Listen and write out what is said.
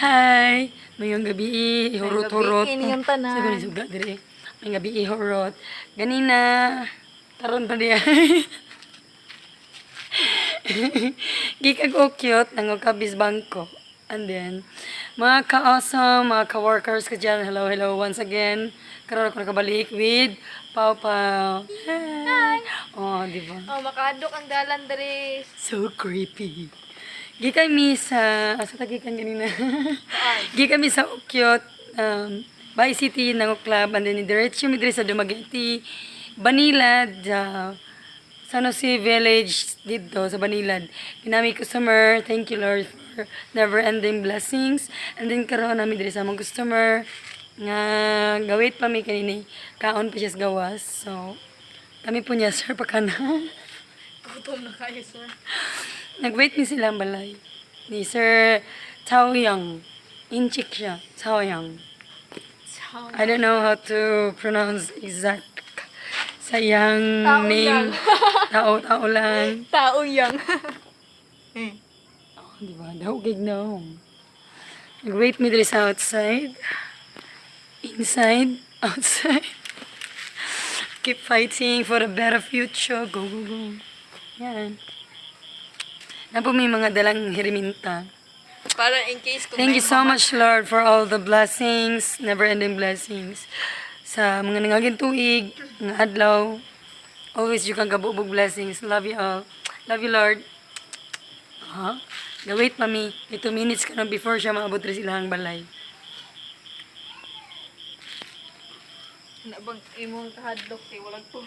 Hi! Mayong gabi, ihurot-hurot. Mayong gabi, inyong tanan. Sabi ni Suga, dire. Mayong gabi, ihurot. Ganina, taron pa diya. Gikag OKIOT, nangokabis bangko. And then, mga ka-awesome, mga ka-workers ka dyan, hello, hello once again. Karoon ako nakabalik with Pau Pau. Hi! Oh, di ba? Oh, makadok ang dalan dere. So creepy. Gikan mi sa tagikan ganina. Gikan mi sa OKIOT, BAIS City ng club, and then diretso mi diri sa DUMAGUETE, BANILAD, San Jose Village dito sa BANILAD. Kinami customer, thank you Lord for never-ending blessings. And then karoon namin diri sa mga customer nga gawit pa mi kanini, kaon pa siya sa gawas. So kami po niya, sir, pakana. Gutom na kayo, sir. Nag-wait ni sila ang balay. Ni Sir Taoyang. Inchik siya. Taoyang. I don't know how to pronounce exact sayang name. Tao lang. Tao yang. Oh, di ba? Daugig na. Nag-wait me diri sa outside. Inside. Outside. Keep fighting for a better future. Go, go, go. Yan. Na po may mga dalang hiriminta. Para in case kung Thank you may so much, Lord, for all the blessings, never-ending blessings. Sa mga nangaging tuig, mga adlaw, always you kang kabubog blessings. Love you all. Love you, Lord. Gawait pa mi. 2 minutes ka na before siya maabot rin silang balay. Nabang imong kahadlok, walang po.